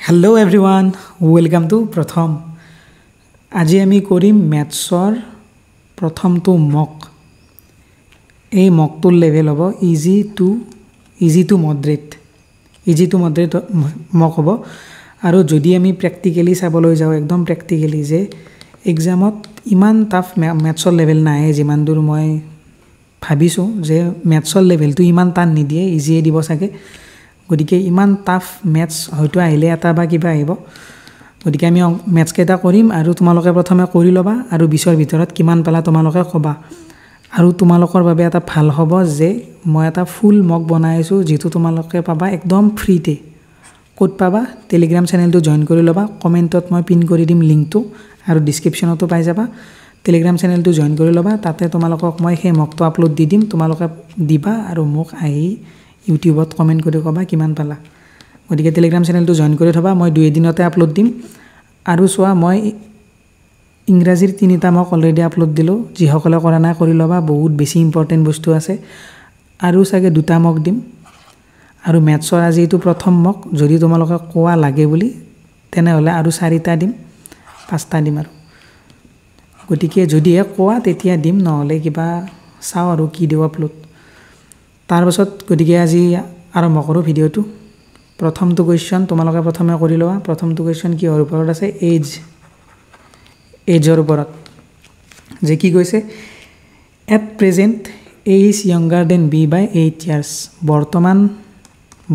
Hello everyone, welcome to Pratham. আজি আমি কৰিম ম্যাথছৰ প্ৰথমটো মক। এই মকটোৰ লেভেল হ'ব ইজি টু মডাৰেট মক হ'ব। আৰু যদি আমি প্ৰেক্টিকেলি চাবলৈ যাওঁ একদম প্ৰেক্টিকেলি যে এক্সামত ইমান টাফ ম্যাথছৰ লেভেল নাহে যিমান দূৰ মই ভাবিছোঁ যে ম্যাথছৰ লেভেলটো ইমান টান নিদিয়ে, ইজিয়ে দিব চাগে। গতিকে ইমান টাফ ম্যাথছ হয়তো আহিলে এটা বা কিবা আহিব। গতিকে আমি ম্যাথছ কেইটা কৰিম আৰু তোমালোকে প্ৰথমে কৰি ল'বা আৰু 20ৰ ভিতৰত কিমান পালা তোমালোকে ক'বা। আৰু তোমালোকৰ বাবে এটা ভাল হ'ব যে মই এটা ফুল মক বনাই আছোঁ যিটো তোমালোকে পাবা একদম ফ্ৰীতে। ক'ত পাবা? টেলিগ্ৰাম চেনেলটো জইন কৰি ল'বা, কমেণ্টত মই পিন কৰি দিম লিংকটো আৰু ডিছক্ৰিপশ্যনতো পাই যাবা। টেলিগ্ৰাম চেনেলটো জইন কৰি ল'বা, তাতে তোমালোকক মই সেই মকটো আপলোড দি দিম, তোমালোকে দিবা আৰু মোক আহি ইউটিউবত কমেণ্ট কৰি ক'বা কিমান পালা। গতিকে টেলিগ্ৰাম চেনেলটো জইন কৰি থ'বা, মই 2 দিনতে আপলোড দিম। আৰু চোৱা মই ইংৰাজীৰ 3টা মক অলৰেডি আপলোড দিলোঁ, যিসকলে কৰা নাই কৰি ল'বা, বহুত বেছি ইম্পৰ্টেণ্ট বস্তু আছে। আৰু চাগে 2টা মক দিম। আৰু মেথছৰ আজি এইটো প্ৰথম মক, যদি তোমালোকে কোৱা লাগে বুলি তেনেহ'লে আৰু 4টা দিম, 5টা দিম আৰু। গতিকে যদিহে কোৱা তেতিয়া দিম, নহ'লে কিবা চাওঁ আৰু কি দিওঁ আপলোড। তাৰপাছত গতিকে আজি আৰম্ভ কৰোঁ ভিডিঅ'টো। প্ৰথমটো কুৱেশ্যন তোমালোকে প্ৰথমে কৰি লোৱা। প্ৰথমটো কুৱেশ্যন কিহৰ ওপৰত আছে? এজৰ ওপৰত। যে কি কৈছে? At present A is younger than B by 8 years।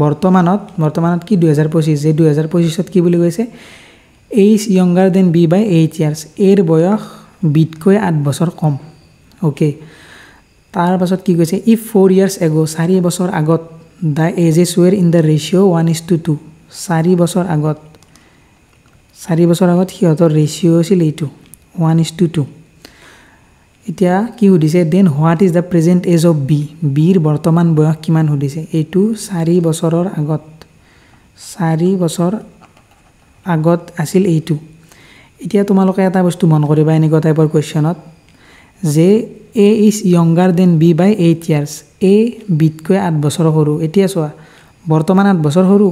বৰ্তমানত কি 2025, যে 2025ত কি বুলি কৈছে? A is younger than B by 8 years। এৰ বয়স বিতকৈ 8 বছৰ কম। অ'কে, তাৰপাছত কি কৈছে? ইফ 4 years ago, 4 বছৰ আগত the ages were in the ratio' 1:2। 4 বছৰ আগত সিহঁতৰ ৰেচিঅ' আছিল এইটো 1:2। এতিয়া কি সুধিছে? Then what is the present age of B. বিৰ বৰ্তমান বয়স কিমান সুধিছে? এইটো 4 বছৰৰ আগত আছিল এইটো। এতিয়া তোমালোকে এটা বস্তু মন কৰিবা এনেকুৱা টাইপৰ কুৱেশ্যনত, যে A is younger than B by 8 years। A বিতকৈ 8 বছৰ সৰু। এতিয়া চোৱা, বৰ্তমান 8 বছৰ সৰু।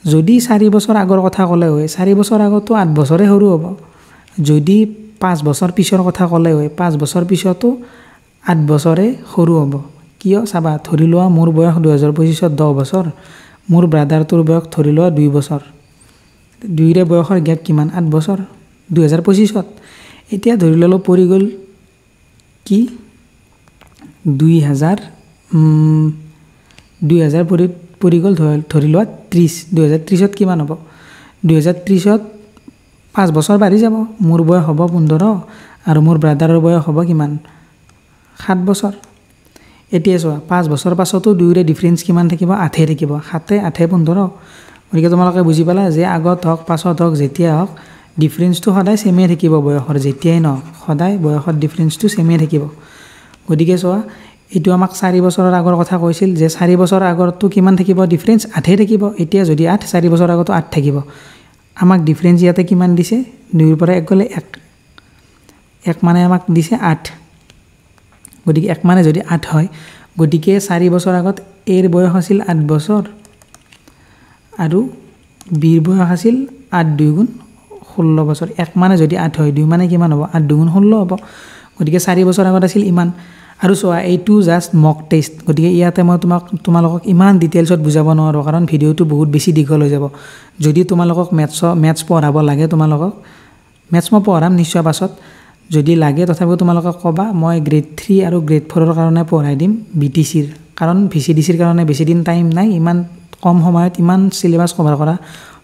যদি 4 বছৰ আগৰ কথা ক'লে হয়, 4 বছৰ আগতো 8 বছৰে সৰু হ'ব। যদি 5 বছৰ পিছৰ কথা ক'লে হয়, 5 বছৰ পিছতো 8 বছৰে সৰু হ'ব। কিয়? চাবা, ধৰি লোৱা মোৰ বয়স 2025ত 10 বছৰ, মোৰ ব্ৰাদাৰটোৰ বয়স ধৰি লোৱা 2 বছৰ। দুয়োৰে বয়সৰ গেপ কিমান? 8 বছৰ 2025ত। এতিয়া ধৰি ল'লোঁ পৰি গ'ল কি 2000 পৰি গ'ল ধৰি লোৱা 30। 2030ত কিমান হ'ব? 2030ত 5 বছৰ বাঢ়ি যাব। মোৰ বয়স হ'ব 15 আৰু মোৰ ব্ৰাদাৰৰ বয়স হ'ব কিমান? 7 বছৰ। এতিয়া চোৱা, 5 বছৰ পাছতো দুয়োৰে ডিফাৰেঞ্চ কিমান থাকিব? 8 থাকিব। 7 8 15। গতিকে তোমালোকে বুজি পালা যে আগত হওক পাছত হওক যেতিয়া হওক ডিফাৰেঞ্চটো সদায় ছেমেই থাকিব বয়সৰ, যেতিয়াই নহওক সদায় বয়সৰ ডিফাৰেঞ্চটো ছেমেই থাকিব। গতিকে চোৱা, এইটো আমাক 4 বছৰৰ আগৰ কথা কৈছিল, যে 4 বছৰ আগৰটো কিমান থাকিব ডিফাৰেঞ্চ? 8 থাকিব। এতিয়া যদি 8, 4 বছৰ আগতো 8 থাকিব। আমাক ডিফাৰেঞ্চ ইয়াতে কিমান দিছে? 2ৰ পৰা 1 গ'লে 1 মানে আমাক দিছে 8। গতিকে 1 মানে যদি 8 হয়, গতিকে 4 বছৰ আগত এৰ বয়স আছিল 8 বছৰ আৰু বিৰ বয়স আছিল 8 2 গুণ 16 বছৰ। 1 মানে যদি 8 হয়, 2 মানে কিমান হ'ব? 8 2 গুণ 16 হ'ব। গতিকে 4 বছৰ আগত আছিল ইমান। আৰু চোৱা, এইটো জাষ্ট মক টেষ্ট। গতিকে ইয়াতে মই তোমালোকক ইমান ডিটেইলছত বুজাব নোৱাৰোঁ, কাৰণ ভিডিঅ'টো বহুত বেছি দীঘল হৈ যাব। যদি তোমালোকক মেথছ পঢ়াব লাগে, মেথছ মই পঢ়াম নিশ্চয় পাছত। যদি লাগে তথাপিও তোমালোকক ক'বা, মই গ্ৰেড 3 আৰু গ্ৰেড 4ৰ কাৰণে পঢ়াই দিম BTCৰ। কাৰণ VCDCৰ কাৰণে বেছি দিন টাইম নাই, ইমান কম সময়ত ইমান চিলেবাছ কভাৰ কৰা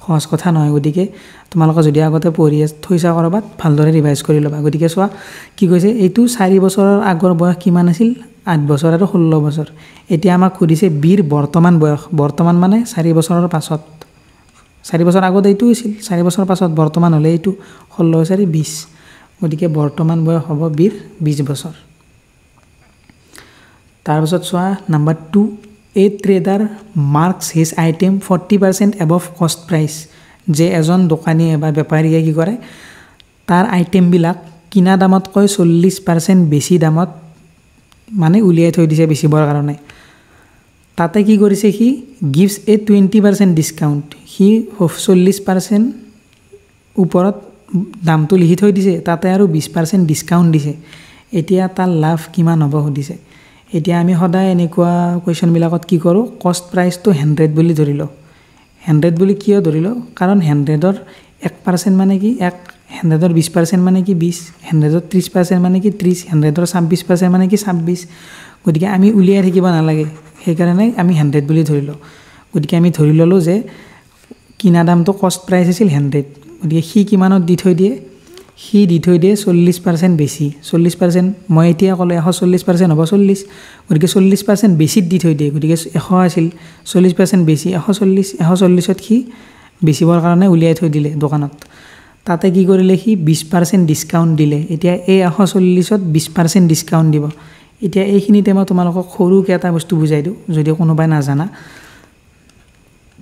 সহজ কথা নহয়। গতিকে তোমালোকে যদি আগতে পঢ়ি থৈছা ক'ৰবাত, ভালদৰে ৰিভাইজ কৰি ল'বা। গতিকে চোৱা কি কৈছে, এইটো 4 বছৰৰ আগৰ বয়স কিমান আছিল? 8 বছৰ আৰু 16 বছৰ। এতিয়া আমাক সুধিছে বিৰ বৰ্তমান বয়স। বৰ্তমান মানে 4 বছৰৰ পাছত। 4 বছৰ আগত এইটো আছিল, 4 বছৰ পাছত বৰ্তমান হ'লে এইটো 16 4 20। গতিকে বৰ্তমান বয়স হ'ব বিৰ 20 বছৰ। তাৰপিছত চোৱা number 2, a trader marks his item 40% above cost price. যে এজন দোকানীয়ে বা বেপাৰীয়ে কি কৰে, তাৰ আইটেমবিলাক কিনা দামতকৈ 40% বেছি দামত মানে উলিয়াই থৈ দিছে বেচিবৰ কাৰণে। তাতে কি কৰিছে সি গিভছ এ 20% ডিছকাউণ্ট সি 40% ওপৰত দামটো লিখি থৈ দিছে তাতে আৰু 20% ডিছকাউণ্ট দিছে এতিয়া তাৰ লাভ কিমান হ'ব সুধিছে এতিয়া আমি সদায় এনেকুৱা কুৱেশ্যনবিলাকত কি কৰোঁ কষ্ট প্ৰাইচটো 100 বুলি ধৰি লওঁ 100 বুলি কিয় ধৰি লওঁ কাৰণ 100ৰ 1% মানে কি 100ৰ 20% মানে কি 20 100ৰ 30% মানে কি 30 100ৰ 26% মানে কি 26 গতিকে আমি উলিয়াই থাকিব নালাগে সেইকাৰণে আমি 100 বুলি ধৰি লওঁ গতিকে আমি ধৰি ল'লোঁ যে কিনা দামটো কষ্ট প্ৰাইচ আছিল 100 গতিকে সি কিমানত দি থৈ দিয়ে সি দি থৈ দিয়ে 40% বেছি 40% মই এতিয়া ক'লে 140% হ'ব 40 গতিকে 40% বেছিত দি থৈ দিয়ে গতিকে 100 আছিল 40% বেছি 140 140ত সি বেছিবৰ কাৰণে উলিয়াই থৈ দিলে দোকানত তাতে কি কৰিলে সি 20% ডিছকাউণ্ট দিলে এতিয়া এই 140ত 20% ডিছকাউণ্ট দিব এতিয়া এইখিনিতে মই তোমালোকক সৰুকৈ এটা বস্তু বুজাই দিওঁ যদি কোনোবাই নাজানা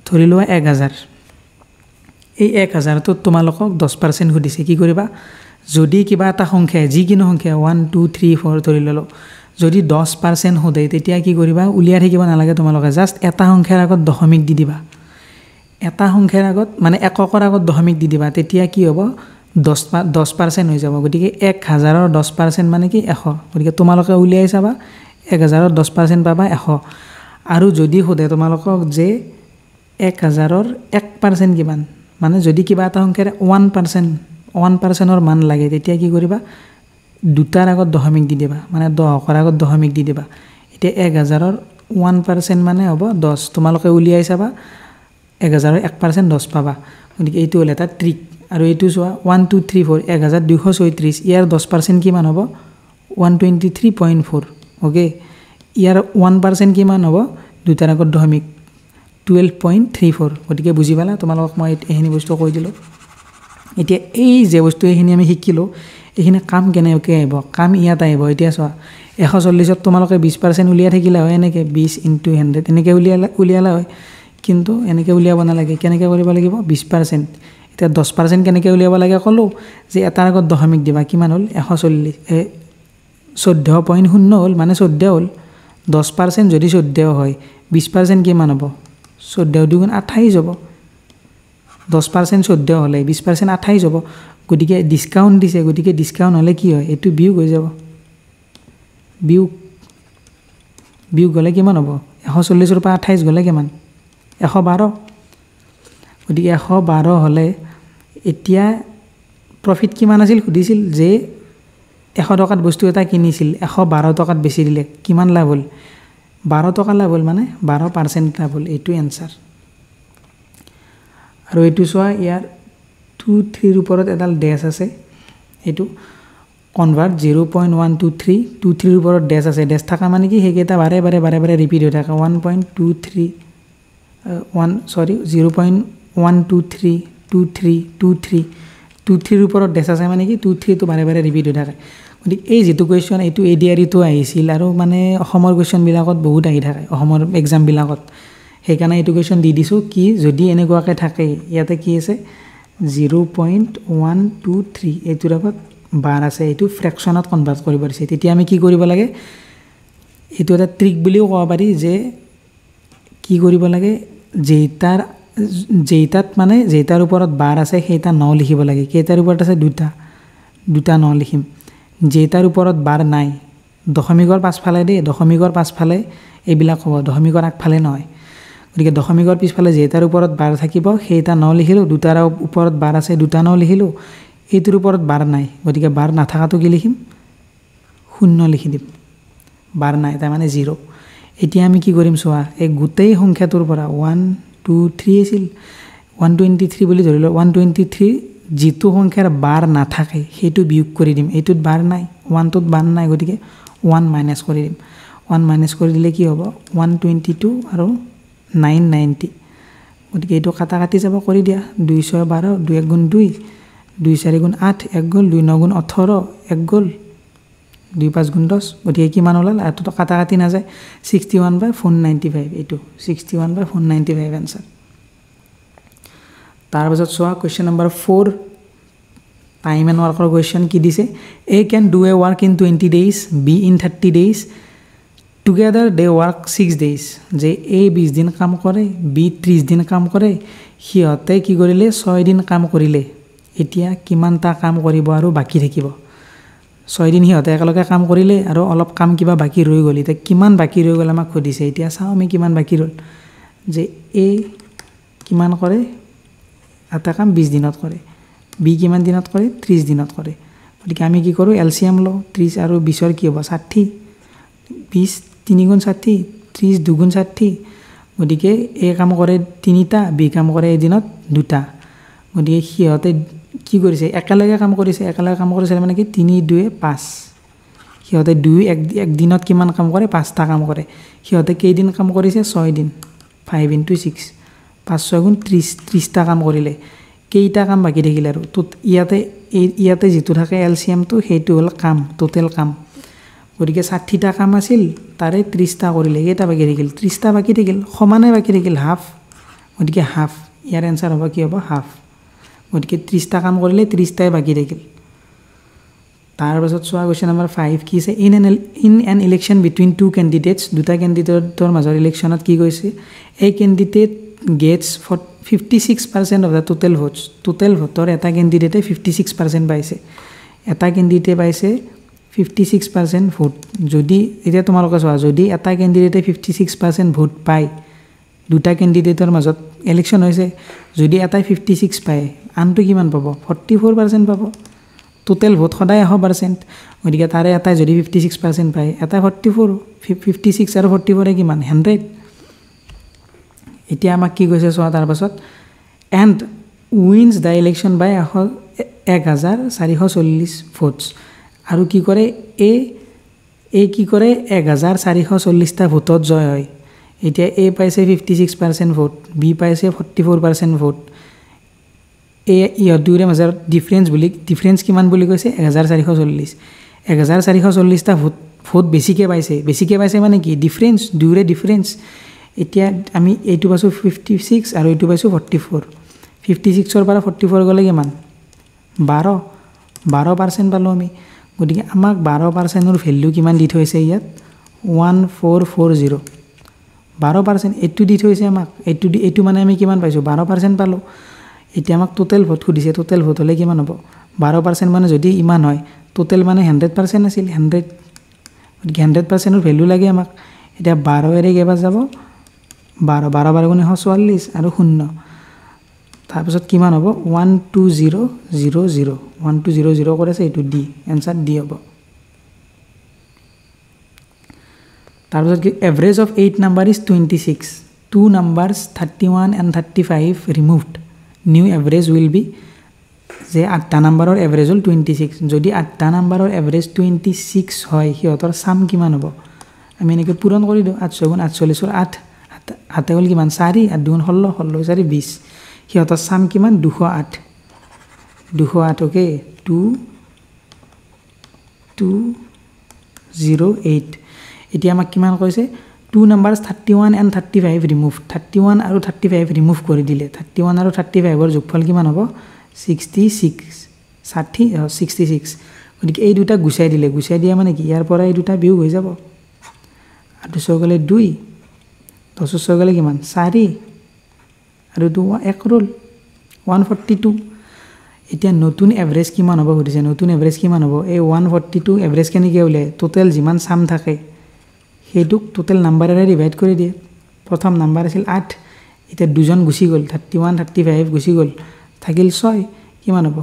ধৰি লোৱা 1000 এই 1000টোত তোমালোকক 10% সুধিছে কি কৰিবা যদি কিবা এটা সংখ্যা যিকোনো সংখ্যা 1 2 3 4 ধৰি ল'লোঁ যদি 10% সোধে তেতিয়া কি কৰিবা উলিয়াই থাকিব নালাগে তোমালোকে জাষ্ট এটা সংখ্যাৰ আগত দশমিক দি দিবা এটা সংখ্যাৰ আগত মানে এককৰ আগত দশমিক দি দিবা তেতিয়া কি হ'ব 10% হৈ যাব গতিকে 1000ৰ 10% মানে কি 100 গতিকে তোমালোকে উলিয়াই চাবা 1000ৰ 10% পাবা 100 আৰু যদি সোধে তোমালোকক যে 1000ৰ 1% কিমান মানে যদি কিবা এটা সংখ্যাৰ 1%ৰ মান লাগে তেতিয়া কি কৰিবা দুটাৰ আগত দশমিক দি দিবা মানে 10ৰ আগত দশমিক দি দিবা এতিয়া 1000ৰ 1% মানে হ'ব 10 তোমালোকে উলিয়াই চাবা 1000ৰ 1% 10 পাবা গতিকে এইটো হ'ল এটা ট্ৰিক আৰু এইটো চোৱা 1 2 3 4 1236 ইয়াৰ 10% কিমান হ'ব 123.4 ওকে ইয়াৰ 1% কিমান হ'ব দুটাৰ আগত দশমিক 12.34 গতিকে বুজি পালা তোমালোকক মই এইখিনি বস্তু কৈ দিলোঁ এতিয়া এই যে বস্তু এইখিনি আমি শিকিলোঁ এইখিনি কাম কেনেকৈ আহিব কাম ইয়াত আহিব এতিয়া চোৱা 140ত তোমালোকে 20% উলিয়াই থাকিলা হয় এনেকৈ 20 × 100 এনেকৈ উলিয়ালা হয় কিন্তু এনেকৈ উলিয়াব নালাগে কেনেকৈ কৰিব লাগিব 20% এতিয়া 10% কেনেকৈ উলিয়াব লাগে ক'লোঁ যে এটাৰ আগত দশমিক দিবা কিমান হ'ল 140 14.0 হ'ল মানে 14 হ'ল 10% যদি 14 হয় 20% কিমান হ'ব 14 দুগুণ 28 হ'ব 10% 14 হ'লে 20% 28 হ'ব গতিকে ডিছকাউণ্ট দিছে গতিকে ডিছকাউণ্ট হ'লে কি হয় এইটো বিয়োগ হৈ যাব বিয়োগ গ'লে কিমান হ'ব 140ৰ পৰা 28 গ'লে কিমান 112 গতিকে 112 হ'লে এতিয়া প্ৰফিট কিমান আছিল সুধিছিল যে 100 টকাত বস্তু এটা কিনিছিল 112 টকাত বেচি দিলে কিমান লাভ হ'ল 12 টকা লাভ হ'ল মানে 12% লাভ হ'ল এইটো এনসাৰ আৰু এইটো চোৱা ইয়াৰ 2 3 ৰ ওপৰত এডাল ডেছ আছে এইটো কনভাৰ্ট 0.123 2 3 ৰ ওপৰত ডেছ আছে ডেছ থকা মানে কি হেকেটা বাৰে বাৰে ৰিপিট হৈ থাকে 1.23 0.123 23 23 23 ৰ ওপৰত ডেছ আছে মানে কি 23 টো বাৰে ৰিপিট হৈ থাকে গতিকে এই যেটো কোৱেশ্চন এইটো এডিআৰইটো আহিছিল আৰু মানে অসমৰ কোৱেশ্চনবিলাকত বহুত আহি থাকে অসমৰ এক্সামবিলাকত সেইকাৰণে এইটো কোৱেশ্চন দি দিছোঁ কি যদি এনেকুৱাকৈ থাকে ইয়াতে কি আছে 0.123 এইটোৰ আগত বাৰ আছে এইটো ফ্ৰেকশ্যনত কনভাৰ্ট কৰিব দিছে তেতিয়া আমি কি কৰিব লাগে এইটো এটা ট্ৰিক বুলিও ক'ব পাৰি যে কি কৰিব লাগে যেইটাত মানে যেইটাৰ ওপৰত বাৰ আছে সেইটা ন লিখিব লাগে কেইটাৰ ওপৰত আছে দুটা ন লিখিম যেইটাৰ ওপৰত বাৰ নাই দশমিকৰ পাছফালে দেই দশমিকৰ পাছফালে এইবিলাক হ'ব দশমিকৰ আগফালে নহয় গতিকে দশমিকৰ পিছফালে যেইটাৰ ওপৰত বাৰ থাকিব সেইটা ন লিখিলোঁ দুটাৰ ওপৰত বাৰ আছে দুটা ন লিখিলোঁ এইটোৰ ওপৰত বাৰ নাই গতিকে বাৰ নাথাকাটো কি লিখিম 0 লিখি দিম বাৰ নাই তাৰমানে 0 এতিয়া আমি কি কৰিম চোৱা এই গোটেই সংখ্যাটোৰ পৰা 1 2 3 আছিল 123 বুলি ধৰিলোঁ 123 যিটো সংখ্যাৰ বাৰ নাথাকে সেইটো বিয়োগ কৰি দিম এইটোত বাৰ নাই 1টোত বাৰ নাই গতিকে 1 মাইনাছ কৰি দিম 1 মাইনাছ কৰি দিলে কি হ'ব 122 আৰু 990 গতিকে এইটো কাটি যাব কৰি দিয়া 2 6 12 2 1 গুণ 2 2 4 গুণ 8 1 গ'ল 2 9 গুণ 18 1 গ'ল 2 5 গুণ 10 গতিকে কিমান ওলাল এটো কাটি নাযায় 61/495 এইটো 61/495 এনসাৰ তাৰপিছত চোৱা কোৱেশ্চন নম্বৰ 4 টাইম এণ্ড ৱৰ্কৰ কোৱেশ্চন কি দিছে A can do a work in 20 days B in 30 days together they work 6 days যে এ 20 দিন কাম কৰে বি 30 দিন কাম কৰে সিহঁতে কি কৰিলে 6 দিন কাম কৰিলে এতিয়া কিমানটা কাম কৰিব আৰু বাকি থাকিব 6 দিন সিহঁতে একেলগে কাম কৰিলে আৰু অলপ কাম কিবা বাকি ৰৈ গ'ল এতিয়া কিমান বাকি ৰৈ গ'ল আমাক সুধিছে এতিয়া চাও আমি কিমান বাকি ৰল যে এ কিমান কৰে এটা কাম 20 দিনত কৰে বি কিমান দিনত কৰে 30 দিনত কৰে গতিকে আমি কি কৰো এলসিএম ল 30 আৰু 20 ৰ কি হ'ব 60 20 3 গুণ 60 30 2 গুণ 60 গতিকে এ কাম কৰে 3টা বি কাম কৰে এদিনত 2টা গতিকে সিহঁতে কি কৰিছে একেলগে কাম কৰিছে মানে কি 3 2 5 সিহঁতে 2 এক দিনত কিমান কাম কৰে 5টা কাম কৰে সিহঁতে কেই দিন কাম কৰিছে 6 দিন 5 * 6 5 6 গুণ 30টা কাম কৰিলে কেইটা কাম বাকি থাকিল আৰু ইয়াতে যেটো থাকে এলসিএম টো হেতু হল কাম টোটাল কাম গতিকে 60টা কাম আছিল তাৰে 30টা কৰিলে কেইটা বাকি থাকিল 30টা বাকি থাকিল সমানে বাকি থাকিল হাফ গতিকে হাফ ইয়াৰ आंसर হ'ব কি হ'ব হাফ গতিকে 30টা কাম কৰিলে 30টাই বাকি থাকিল তাৰ পাছত সোৱা কোৱেশ্চন নম্বৰ 5 কি আছে in an election between two candidates দুটা ক্যান্ডিডেটৰ মাজৰ ইলেকশনত কি কৈছে a candidate gets 56% of the total voter এটা ক্যান্ডিডেটে 56% পাইছে এটা ক্যান্ডিডেটে পাইছে 56% ভোট যদি এটা তোমালোকে চোৱা যদি এটা ক্যান্ডিডেটে 56% ভোট পায় দুটা ক্যান্ডিডেটৰ মাজত ইলেকশন হৈছে যদি এটাই 56 পায় আনটো কিমান পাব 44% পাব টোটাল ভোট সদায় 100% গতিকে তাৰে এটাই যদি 56% পায় এটা 44 56 আৰু 44 কিমান 100 এতিয়া আমাক কি কৈছে সোৱা তাৰ পাছত and wins the election by 1440 votes আৰু কি কৰে এ কি কৰে 1440 টা ভোটত জয় হয় এতিয়া এ পাইছে 56% ভোট বি পাইছে 44% ভোট এ ইহত দুৰে মাজৰ ডিফাৰেন্স কিমান বুলি কৈছে 1440 টা ভোট বেছিকে পাইছে মানে কি ডিফাৰেন্স দুৰে ডিফাৰেন্স এতিয়া আমি এইটো পাছো 56 আৰু এইটো পাইছো 44 56 ৰ পৰা 44 গলে কিমান 12% পালো আমি গতিকে আমাক 12% ৰ ভ্যালু কিমান দি থৈছে ইয়াত 1440 12% এটো দি থৈছে আমাক এটো মানে আমি কিমান পাইছো 12% পালো এতিয়া আমাক টোটাল ভোট খুদিছে টোটাল ভোট হলে কিমান হ'ব 12% মানে যদি ইমান হয় টোটাল মানে 100% আছিল 100 গতিকে 100% ৰ ভ্যালু লাগে আমাক এতিয়া 12 এৰে কেবা যাব 12 12 গুণ 144 আৰু 0 তাৰ পিছত কিমান হ'ব 12000 1200 কৰিছে এটো ডি आंसर ডি হ'ব তাৰ পিছত কি average of 8 number is 26 two numbers 31 and 35 removed new average will be যে 8টা নাম্বাৰৰ এভাৰেজ হল 26 যদি 8টা নাম্বাৰৰ এভাৰেজ 26 হয় হিয়তৰ সাম কিমান হ'ব আমি এনেকে পূৰণ কৰি দিও 8 গুণ 48 ৰ 8 হাতে হল কিমান 4 আৰ 2 16 16 4 20 হিয়তৰ সাম কিমান 208 ওকে 2208 এতিয়া আমাক কিমান কৈছে two numbers 31 and 35 remove 31 আৰু 35 remove কৰি দিলে 31 আৰু 35 ৰ যোগফল কিমান হ'ব 66 গতিকে এই দুটা গুছাই দিয়া মানে কি ইয়াৰ পৰা এই দুটা বিয়োগ হৈ যাব আৰু 2 গলে 2 10 গলে কিমান 4 আৰু 2 1 ৰল 142 এতিয়া নতুন এভাৰেজ কিমান হ'ব সুধিছে নতুন এভাৰেজ কিমান হ'ব এই 142 এভাৰেজ কেনেকৈ ওলে টোটাল যিমান সাম থাকে হেতুক টোটাল নাম্বাৰেৰে ডিভাইড কৰি দিয়ে প্ৰথম নাম্বাৰ আছিল 8 এটা দুজন গুছি গল 31 35 গুছি গল থাকিল 6 কিমান হ'ব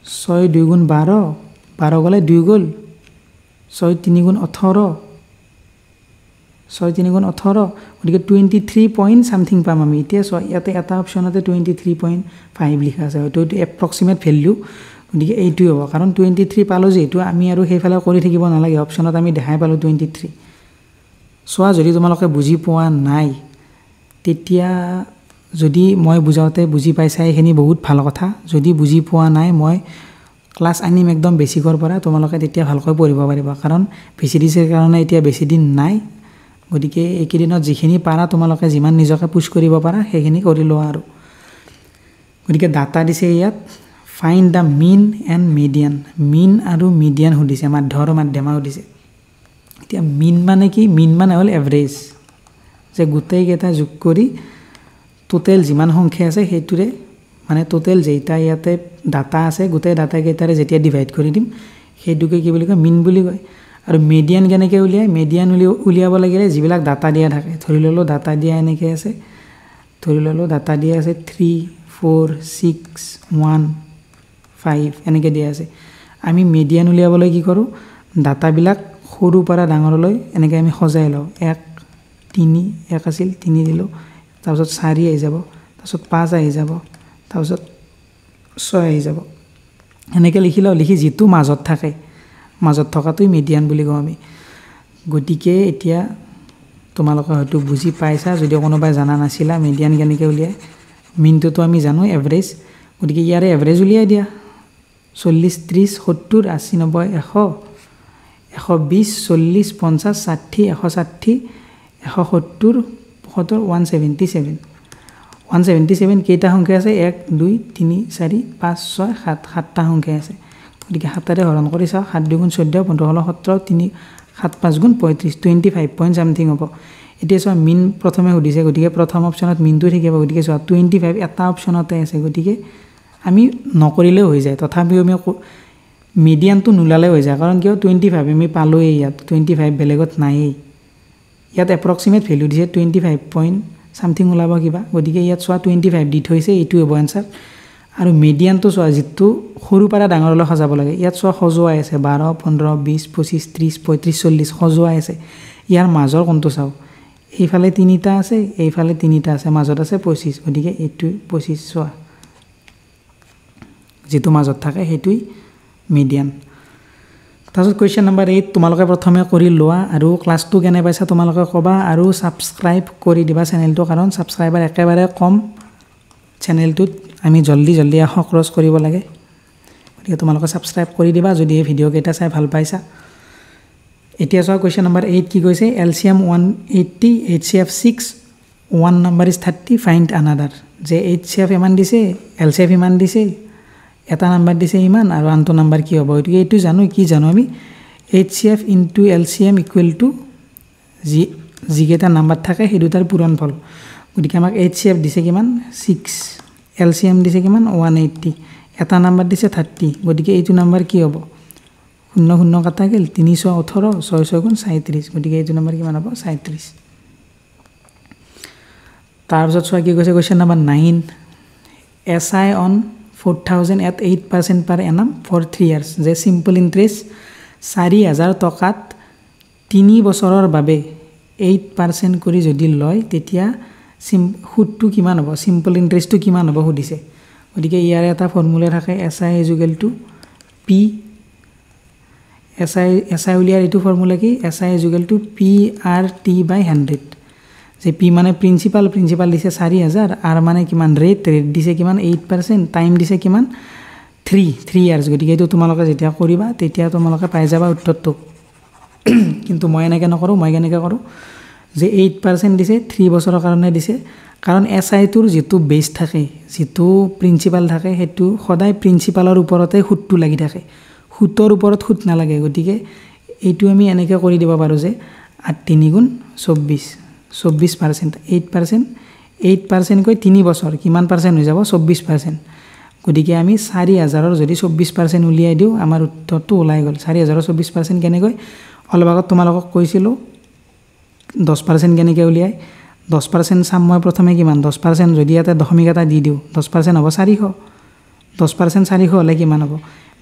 6 2 গুণ 12 12 গলে 2 গল 6 3 গুণ 18 6 3 গুণ 18 গতিকে 23 পইণ্ট সামথিং পাম আমি এতিয়া ইয়াতে এটা অপচনতে 23.5 লিখা আছে হয়তো এটো এপ্ৰক্সিমেট ভ্যালু গতিকে এইটো হ'ব কাৰণ 23 পালো যে এটো আমি আৰু হেফালে কৰি থাকিব নালাগে অপচনত আমি দেখাই পালো 23 সোৱা যদি তোমালোকে বুজি পোৱা নাই তেতিয়া যদি মই বুজাওতে বুজি পাইছা এখিনি বহুত ভাল কথা যদি বুজি পোৱা নাই মই ক্লাস আনিম একদম বেসিকৰ পৰা তোমালোকে তেতিয়া ভালকৈ পঢ়িব পাৰিবা কাৰণ ভিসিডিসৰ কাৰণে এতিয়া বেছি দিন নাই গতিকে একেদিনত যিখিনি পাৰা তোমালোকে যিমান নিজকে পুশ কৰিব পাৰা সেইখিনি কৰি লোৱা আৰু গতিকে ডাটা দিছে ইয়াত find the mean and median mean আৰু মিডিয়ান সুধিছে মাধ্যৰ মাধ্যমা সুধিছে এতিয়া মিন মানে কি মিন মানে হ'ল এভাৰেজ যে গোটেইকেইটা যোগ কৰি টোটেল যিমান সংখ্যা আছে সেইটোৰে মানে টোটেল যেইটা ইয়াতে ডাটা আছে গোটেই ডাটাকেইটাৰে যেতিয়া ডিভাইড কৰি দিম সেইটোকে কি বুলি কয় মিন বুলি কয় আৰু মিডিয়ান কেনেকৈ উলিয়াই মিডিয়ান উলিয়াব লাগিলে যিবিলাক ডাটা দিয়া থাকে ধৰি ল'লোঁ ডাটা দিয়া এনেকৈ আছে ধৰি ল'লোঁ ডাটা দিয়া আছে 3 4 6 1 5 এনেকৈ দিয়া আছে আমি মিডিয়ান উলিয়াবলৈ কি কৰোঁ ডাটাবিলাক সৰুৰ পৰা ডাঙৰলৈ এনেকৈ আমি সজাই লওঁ 1 3 1 আছিল 3 দিলোঁ তাৰপিছত 4 আহি যাব তাৰপিছত 5 আহি যাব তাৰপিছত 6 আহি যাব এনেকৈ লিখি লওঁ লিখি যিটো মাজত থাকে মাজত থকাটোই মিডিয়ান বুলি কওঁ আমি গতিকে এতিয়া তোমালোকে হয়তো বুজি পাইছা যদি কোনোবাই জানা নাছিলা মিডিয়ান কেনেকৈ উলিয়াই মিনটোতো আমি জানো এভাৰেজ গতিকে ইয়াৰে এভাৰেজ উলিয়াই দিয়া 40 30 70 80 90 100 120 40 50 60 160 170 75 177 177 কেইটা সংখ্যা আছে 1 2 3 4 5 6 7 সাতটা সংখ্যা আছে গতিকে 7ৰে হৰণ কৰি চাওঁ 7 2 14 15 16 17 3 7 5 গুণ 35 25 পইণ্ট সামথিং হ'ব এতিয়া চোৱা মিন প্ৰথমে সুধিছে গতিকে প্ৰথম অপশ্যনত মিনটো থাকিব গতিকে চোৱা 25 এটা অপশ্যনতে আছে গতিকে আমি নকৰিলেও হৈ যায় তথাপিও আমি মিডিয়ানটো নোলালে হৈ যায় কাৰণ কিয় 25 আমি পালোঁৱেই ইয়াত 25 বেলেগত নায়েই ইয়াত এপ্ৰক্সিমেট ভেলু দিছে 25 পইণ্ট সামথিং ওলাব কিবা গতিকে ইয়াত চোৱা 25 দি থৈছে এইটো হ'ব এনচাৰ আৰু মিডিয়ানটো চোৱা যিটো সৰুৰ পৰা ডাঙৰলৈ সজাব লাগে ইয়াত চোৱা সজোৱাই আছে 12 15 20 25 30 35 40 সজোৱাই আছে ইয়াৰ মাজৰ কোনটো চাওঁ এইফালে তিনিটা আছে এইফালে তিনিটা আছে মাজত আছে 25 গতিকে এইটো 25 চোৱা যেটো মাজত থাকে হেতুই মিডিয়ান তাৰপিছত কোৱেশ্চন নম্বৰ 8 তোমালোকে প্ৰথমে কৰি লোৱা আৰু ক্লাছটো কেনে পাইছা তোমালোকে ক'বা আৰু সাবস্ক্ৰাইব কৰি দিবা চেনেলটো কাৰণ সাবস্ক্ৰাইবাৰ একেবাৰে কম চেনেলটোত আমি জলদি ক্ৰছ কৰিব লাগে গতিকে তোমালোকে সাবস্ক্ৰাইব কৰি দিবা যদি এই ভিডিঅ' কেইটা চাই ভাল পাইছা এতিয়া চোৱা কোৱেশ্চন নম্বৰ 8 কি কৈছে LCM 180 HCF 6 1 number is 30 find another যে HCF ইমান দিছে LCF ইমান দিছে এটা নাম্বাৰ দিছে ইমান আৰু আনটো নাম্বাৰ কি হ'ব গতিকে এইটো জানো কি জানো আমি HCF into LCM equal to যিকেইটা নাম্বাৰ থাকে সেই দুটাৰ পূৰণফল গতিকে আমাক HCF দিছে কিমান 6 LCM দিছে কিমান 180 এটা নাম্বাৰ দিছে 30 গতিকে এইটো নাম্বাৰ কি হ'ব 0 0 কাটা গেল 318 6 6 গুণ 37 গতিকে এইটো নাম্বাৰ কিমান হ'ব 37 তাৰপিছত চোৱা কি কৈছে question number 9 SI on 4000 at 8% per annum for 3 years যে simple interest 4000 টকাত 3 বছৰৰ বাবে 8% কৰি যদি লয় তেতিয়া সুদটো কিমান হ'ব simple interestটো কিমান হ'ব সুধিছে গতিকে ইয়াৰ এটা ফৰ্মুলা থাকে SI = P SI উলিয়াৰ এইটো ফৰ্মুলা কি SI = PRT/100 যে P মানে প্ৰিন্সিপাল দিছে 4000 আৰ মানে কিমান ৰেট দিছে কিমান 8% টাইম দিছে কিমান 3 ইয়াৰ্স গতিকে এইটো তোমালোকে যেতিয়া কৰিবা তেতিয়া তোমালোকে পাই যাবা উত্তৰটো কিন্তু মই এনেকৈ নকৰোঁ মই কেনেকৈ কৰোঁ যে 8% দিছে 3 বছৰৰ কাৰণে দিছে কাৰণ SI টোৰ যেটো বেস থাকে যেটো প্ৰিন্সিপাল থাকে হেতু সদায় প্ৰিন্সিপালৰ ওপৰতে সুদটো লাগি থাকে সুতৰ ওপৰত সুদ নালাগে গতিকে এইটো আমি এনেকৈ কৰি দিব পাৰো যে 8 3 গুণ 24% 8% কৈ 3 বছৰ কিমান পাৰ্সেন্ট হৈ যাব 24% গতিকে আমি 4000 যদি 24% উলিয়াই দিও আমাৰ উত্তৰটো ওলাই গল 4000 24% কেনেকৈ অলবাগত তোমালোকক কৈছিলো 10% কেনেকৈ উলিয়াই 10% সাম মই প্ৰথমে কিমান 10% যদি এটা দশমিক এটা দি দিও 10% হ'ব 400 10% 400 হলে কিমান হ'ব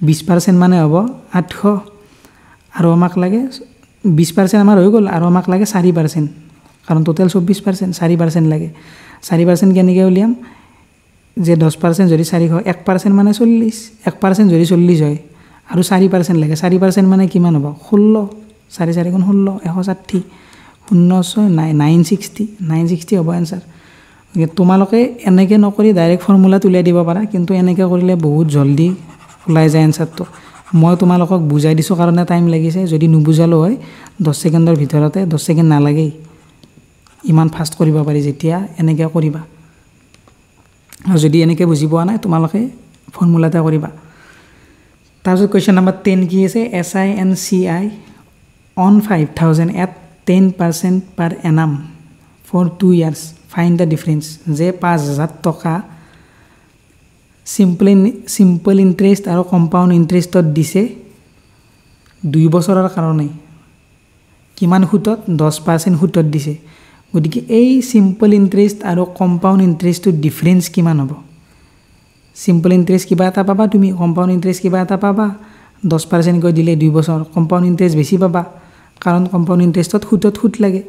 20% মানে হ'ব 800 আৰু আমাক লাগে 20% আমাৰ হৈ গল আৰু আমাক লাগে 4% কাৰণ টোটাল 24% 4% লাগে 4% কেনেকৈ উলিয়াম যে 10% যদি 400 1% মানে 40 1% যদি 40 হয় আৰু 4% লাগে 4% মানে কিমান হ'ব 16 4 4 গুণ 16 160 960 হ'ব आंसर তোমালোকে এনেকৈ নকৰি ডাইৰেক্ট ফৰ্মুলা উলিয়াই দিব পাৰা কিন্তু এনেকৈ কৰিলে বহুত জলদি ওলাই যায় आंसरটো মই তোমালোকক বুজাই দিছো কাৰণে টাইম লাগিছে যদি নুবুজালো হয় 10 সেকেন্ডৰ ভিতৰতে 10 সেকেন্ড নালাগে ইমান ফাস্ট কৰিব পাৰি যেতিয়া এনেকৈ কৰিবা আৰু যদি এনেকৈ বুজি পোৱা নাই তোমালোকে ফৰ্মুলাটা কৰিবা তাৰপিছত কোৱেশ্চন নম্বৰ 10 কি আছে SI and CI on 5,000 at 10% per annum for 2 years. Find the difference. যে 5,000 টকা simple interest আৰু compound interestত দিছে 2 বছৰৰ কাৰণে কিমান সুতত 10% সুতত দিছে গতিকে এই simple interest আৰু compound interestৰ ডিফাৰেন্স কিমান হ'ব simple interest কিবা এটা পাবা তুমি compound interest কিবা এটা পাবা 10% কৈ দিলে 2 বছৰ compound interest বেছি পাবা কাৰণ compound interestত সুতত সুত লাগে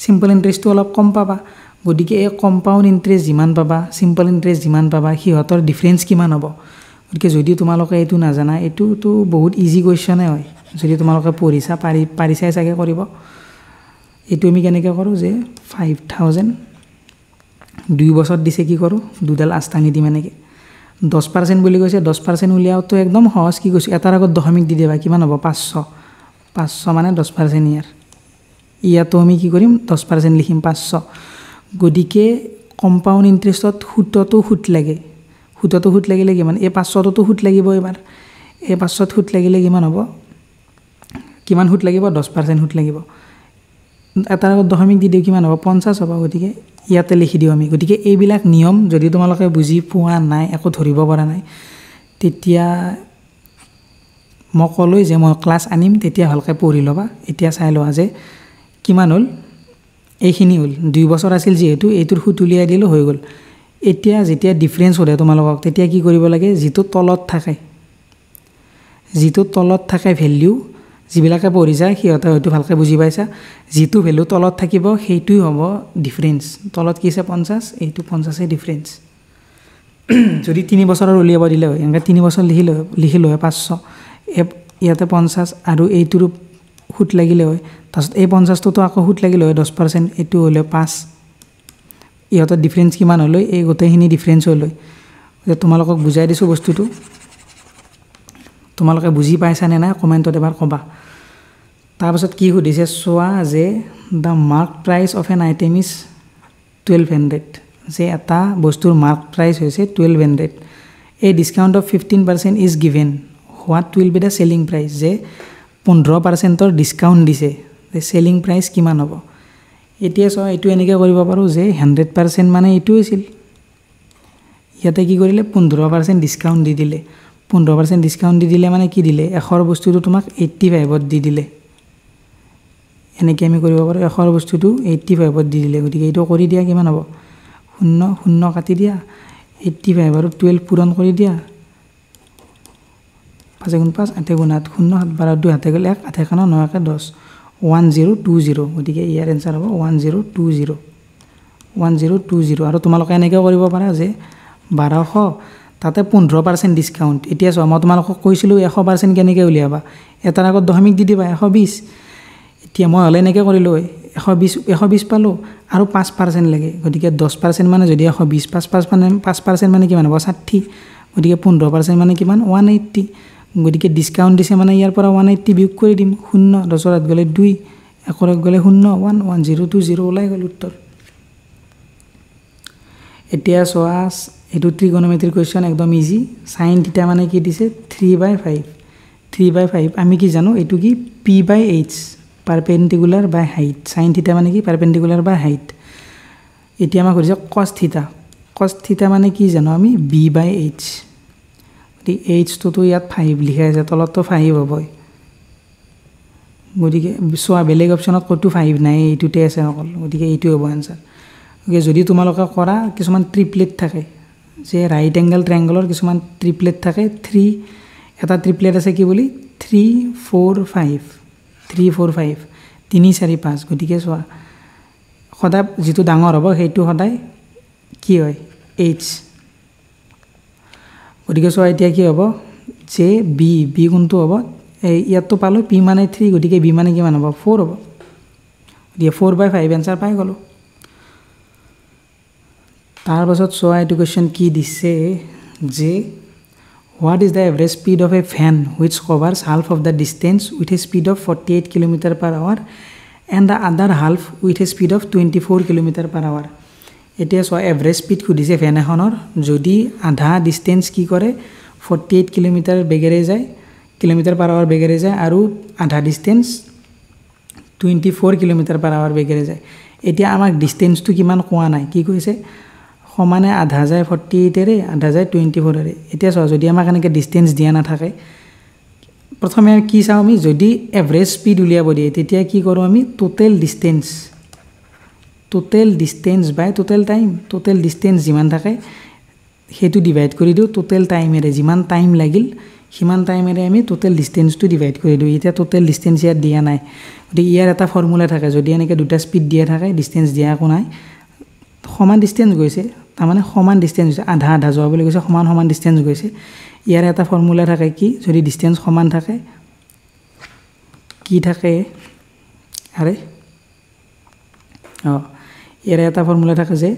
simple interestটো অলপ কম পাবা গতিকে এই compound interest যিমান পাবা simple interest যিমান পাবা হিহঁতৰ ডিফাৰেন্স কিমান হ'ব গতিকে যদি তোমালোকে এটো নাজানা এটো তো বহুত ইজি কোৱেশ্চনে হয় যদি তোমালোকে পঢ়িছা পাৰিছাই চাগে কৰিব এটো আমি কেনেকৈ কৰো যে 5,000 2 বছৰ দিছে কি কৰো দুডাল আস্তানি দিম এনেকৈ 10% বুলি কৈছে 10% উলিয়াও তো একদম সহজ কি কৈছো এটাৰ আগত দশমিক দি দিবা কিমান হ'ব 500 মানে 10% ইয়াৰ ইয়াতো আমি কি কৰিম 10% লিখিম 500 গদিকে কম্পাউন্ড ইন্টারেস্টত সুততো সুত লাগে কি মানে এই 500 তো সুত লাগিব এবাৰ এই 500 সুত লাগিলে কিমান হ'ব কিমান সুত লাগিব 10% সুত লাগিব এটাৰ আগত দশমিক দি দিও কিমান হ'ব 50 হ'ব গতিকে ইয়াতে লিখি দিও আমি গতিকে এইবিলাক নিয়ম যদি তোমালোকে বুজি পোৱা নাই একো ধৰিব পৰা নাই তেতিয়া মকলৈ যে মই ক্লাস আনিম তেতিয়া ভালকৈ পঢ়ি লবা এতিয়া চাই লোৱা যে কিমান হল এইখিনি হল 2 বছৰ আছিল যেহেতু এইটোৰ সুত উলিয়াই দিলো হৈ গল এতিয়া যেতিয়া ডিফাৰেন্স হলে তোমালোকক তেতিয়া কি কৰিব লাগে যিটো তলত থাকে ভ্যালু যিবিলাকে পঢ়ি যায় সিহঁতে হয়তো ভালকৈ বুজি পাইছা যিটো ভ্যালু তলত থাকিব সেইটোই হ'ব ডিফাৰেন্স তলত কি আছে 50 এইটো 50 এ ডিফাৰেন্স যদি 3 বছৰৰ উলিয়াব দিলে হয় এনেকৈ 3 বছৰ লিখিলো হয় 500 ইয়াতে 50 আৰু এইটোৰ সুত লাগিলে হয় তাৰছত এই 50 তো আকৌ সুত লাগিলে হয় 10% এটো হলে 5 ইহঁতৰ ডিফাৰেন্স কিমান হলো এই গোটেইখিনি ডিফাৰেন্স হলো যে তোমালোকক বুজাই দিছো বস্তুটো তোমালোকে বুজি পাইছা নে না কমেন্টত এবাৰ কবা তাৰপিছত কি সুধিছে সোৱা যে the mark price of an item is 1200 যে এটা বস্তুৰ মার্ক প্রাইস হৈছে 1200 a discount of 15% is given what will be the selling price যে 15% ৰ ডিসকাউন্ট দিছে যে সেলিং প্ৰাইস কিমান হ'ব এতিয়া সো এটো এনেকৈ কৰিব পাৰো যে 100% মানে এটো আছিল ইয়াতে কি কৰিলে 15% ডিসকাউন্ট দি দিলে 15% ডিসকাউন্ট দি দিলে মানে কি দিলে এখৰ বস্তুটো তোমাক 85 ত দি দিলে এনেকৈ আমি কৰিব পাৰো এখৰ বস্তুটো 85 ত দি দিলে গতিকে এটো কৰি দিয়া কিমান হ'ব 0 কাটি দিয়া 85 আৰু 12 পূৰণ কৰি দিয়া 5 গুণ 5 8 গুণ 8 0 7 12 2 হাতে গলে 1 8 কানো 9 10 1020 গতিকে ইয়াৰ आंसर হ'ব 1020 আৰু তোমালোকে এনেকৈ কৰিব পাৰা যে 1200 তাতে 15% ডিসকাউন্ট এতিয়া মই তোমালোকক কৈছিলো 100% কেনেকৈ উলিয়াবা এটাৰ আগত দশমিক দি দিবা 120 এতিয়া মই হলে এনেকৈ কৰিলো 120 পালো আৰু 5% লাগে গতিকে 10% মানে যদি 120 5% মানে কিমান হ'ব 60 গতিকে 15% মানে কিমান 180 গতিকে ডিসকাউন্ট দিছে মানে ইয়াৰ পৰা 180 বিয়োগ কৰি দিম 0 10 ত গলে 2 1 গলে 0 1 1020 ওলাই গল উত্তৰ এতিয়া সোৱাস এটো ট্ৰিগোনোমেট্ৰি কোৱেশ্চন একদম ইজি sin থিটা মানে কি দিছে 3/5 আমি কি জানো এটো কি p/h perpendicular by height sin থিটা মানে কি perpendicular by height এতিয়া আমাক কৈছে cos থিটা মানে কি জানো আমি b/h দি h তো ইয়াত 5 লিখা আছে তলত তো 5 হ'বই গতিকে সোৱা বেলেগ অপচনত কত 5 নাই এইটোতে আছে অকল গতিকে এইটো হ'ব आंसर ওকে যদি তোমালোকে কৰা কিছুমান ট্ৰিপলেট থাকে যে ৰাইট এংগল ট্ৰায়াঙ্গলৰ কিছুমান ট্ৰিপলেট থাকে 3 এটা ট্ৰিপলেট আছে কি বুলি 3 4 5 3 4 5 গতিকে সোৱা সদায় যেটো ডাঙৰ হ'ব সেইটো সদায় কি হয় h গতিকে সোৱা এতিয়া কি হ'ব যে b কোনটো হ'ব ইয়াতো পালো p মানে 3 গতিকে b মানে কিমান হ'ব 4 হ'ব গতিকে 4/5 आंसर পাই গলো তাৰ পাছত সোৱা এটো কোৱেশ্চন কি দিছে যে what is the average speed of a fan which covers half of the distance with a speed of 48 km/h and the other half with a speed of 24 km/h এতিয়া সোৱা এভাৰেজ স্পিড খুদিছে ফ্যান এখনৰ যদি আধা distance কি কৰে 48 km বেগেৰে যায় km/h বেগেৰে যায় আৰু আধা ডিসটেন্স 24 km/h বেগেৰে যায় এতিয়া আমাক ডিসটেন্সটো কিমান কোৱা নাই কি কৈছে সমানে আধা যায় 48 এৰে আধা যায় 24 এৰে এতিয়া চোৱা যদি আমাক এনেকৈ ডিসটেন্স দিয়া নাথাকে প্ৰথমে কি চাও আমি যদি এভাৰেজ স্পিড উলিয়াব দিয়ে তেতিয়া কি কৰো আমি টোটাল ডিসটেন্স বাই টোটাল ডিসটেন্স যিমান থাকে হেতু ডিভাইড কৰি দিও টোটাল টাইমেৰে যিমান টাইম লাগিল হিমান টাইমেৰে আমি টোটাল ডিসটেন্সটো ডিভাইড কৰি দিও এটা টোটাল ডিসটেন্স ইয়াত দিয়া নাই গতি ইয়াৰ এটা ফৰ্মুলা থাকে যদি এনেকৈ দুটা স্পিড দিয়া থাকে ডিসটেন্স দিয়া কো নাই সমান ডিসটেন্স গৈছে তাৰ মানে সমান ডিসটেন্স হৈছে আধা আধা যোৱা বুলি কৈছে সমান ডিসটেন্স গৈছে ইয়াৰ এটা ফৰ্মুলা থাকে কি যদি ডিসটেন্স সমান থাকে কি থাকে আৰে ইয়াৰ এটা ফৰ্মুলা থাকে যে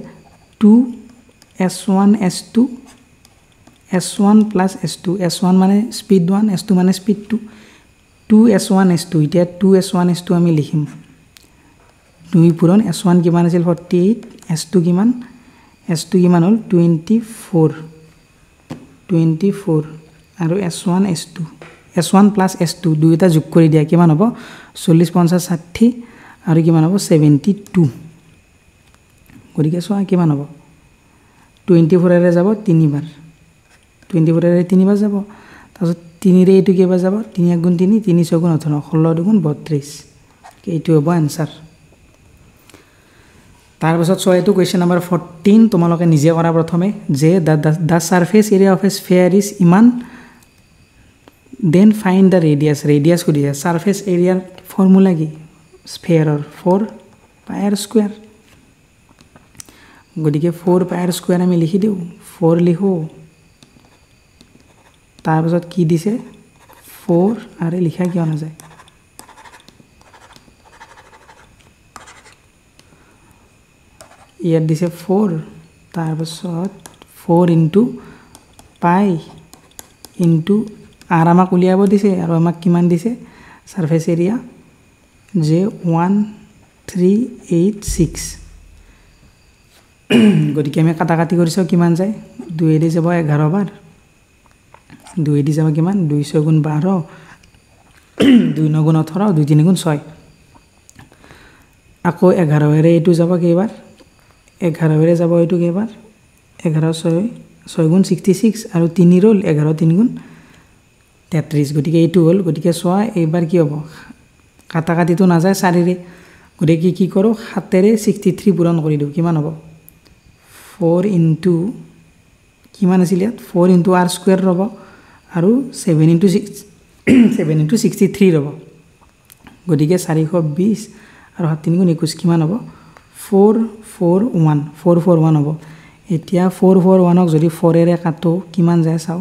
2s1 s2 s1 plus s2 s1 মানে স্পিড 1 s2 মানে স্পিড 2 2s1 s2 এতিয়া 2s1 s2 আমি লিখিম 2 পূৰণ s1 কিমান আছিল 48 s2 কিমান হ'ল 24 আৰু s1 s2 s1 plus s2 দুইটা যোগ কৰি দিয়া কিমান হ'ব 40 50 60 আৰু কিমান হ'ব 72 গতিকে চোৱা কিমান হ'ব 24 এৰে যাব 3 বাৰ 24 এৰে 3 বাৰ যাব তাৰপিছত 3 ৰে এইটো কেইবাৰ যাব 3 গুণ 3 3 6 গুণ 18 16 গুণ 32 এইটো হ'ব आंसर তাৰ পাছত চোৱা এইটো কোৱেশ্চন নম্বৰ 14 তোমালোকে নিজে কৰা প্ৰথমে যে the surface area of a sphere is ইমান দেন ফাইন্ড দা ৰেডিয়াস কৰিছে সাৰফেস এৰিয়াৰ ফৰ্মুলা কি স্ফিয়াৰৰ 4 পাই r স্কয়াৰ গতিকে 4 পাই r স্কয়াৰ আমি লিখি দিও 4 লিখো তাৰ পাছত কি দিছে 4 আৰে লিখা কিয় না যায় ইয়াত দিছে 4 তাৰ পাছত 4 ইনটু পাই ইনটু আৰ আমাক উলিয়াব দিছে আৰু আমাক কিমান দিছে সাৰফেস এৰিয়া যে 1386 গতিকে আমি কাটাকাটি কৰিছো কিমান যায় 2 এৰি যাব 11 বাৰ 2 এৰি যাব কিমান 200 গুণ 12 2 9 গুণ 18 2 3 গুণ 6 আকৌ 11 এৰে এইটো যাব কেইবাৰ 11 এৰে যাব এইটো কেইবাৰ 11 6 গুণ 66 আৰু 3 ৰল 11 3 গুণ 33 গতিকে এইটো হল গতিকে সোয়া এইবাৰ কি হ'ব কাটাকাটিটো না যায় 4 ৰে গতিকে কি কৰো 7 ৰে 63 পূৰণ কৰি দিও কিমান হ'ব 4 ইনটু কিমান আছিল ইয়াত 4 ইনটু r স্কয়াৰ ৰব আৰু 7 ইনটু 63 ৰব গতিকে 420 আৰু 7 3 গুণ 21 কিমান হ'ব 441 হ'ব এতিয়া 441ক যদি 4 এৰে কাটো কিমান যায় চাও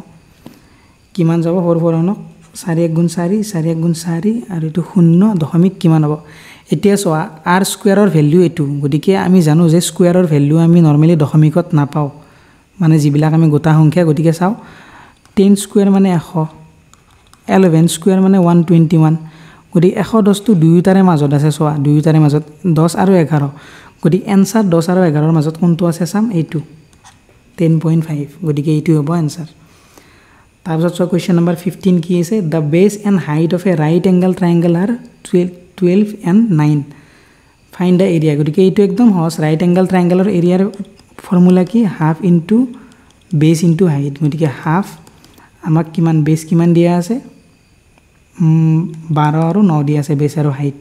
কিমান যাব 441ক 4 1 গুণ 4 4 1 গুণ 4 আৰু এটো 0 দশমিক কিমান হ'ব এতিয়া সোয়া r স্কয়াৰৰ ভ্যালু এটো গতিকে আমি জানো যে স্কয়াৰৰ ভ্যালু আমি নরমালি দশমিকত না পাও মানে জিবিলাক আমি গোটা সংখ্যা গতিকে চাও 10 স্কয়াৰ মানে 100 11 স্কয়াৰ মানে 121 গতিকে 110 টো দুইটাৰে মাজত আছে সোয়া দুইটাৰে মাজত 10 আৰু 11 গতিকে आंसर 10 আৰু 11 ৰ মাজত কোনটো আছে চাম এইটো 10.5 গতিকে এইটো হ'ব आंसर তাৰ পিছত কোৱেশ্চন নম্বৰ 15 কি আছে the base and height of a right angle triangle are 12 and 9 find the area গতিকে এইটো একদম সহজ right angle triangle ৰ এৰিয়াৰ ফৰ্মুলা কি half into base into height গতিকে half আমাক কিমান base কিমান দিয়া আছে 12 আৰু 9 দিয়া আছে base আৰু height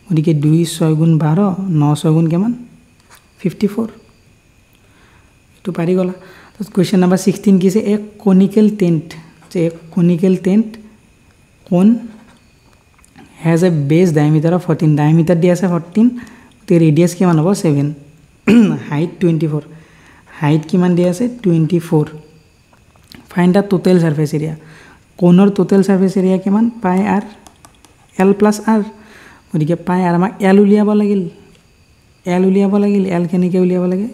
গতিকে 2 6 গুণ 12 9 6 গুণ কিমান 54 এটো পাৰি গলা তো কোৱেশ্চন নম্বৰ 16 কি আছে এক conical tent যে এক conical tent কোন has a base diameter of 14 diameter দিয়া আছে 14 তে radius কিমান হ'ব 7 height 24 height কিমান দিয়া আছে 24 find the total surface area কোনৰ total surface area কিমান পাই r l plus r গতিকে পাই r আমাক l উলিয়াব লাগিল l কেনেকৈ উলিয়াব লাগে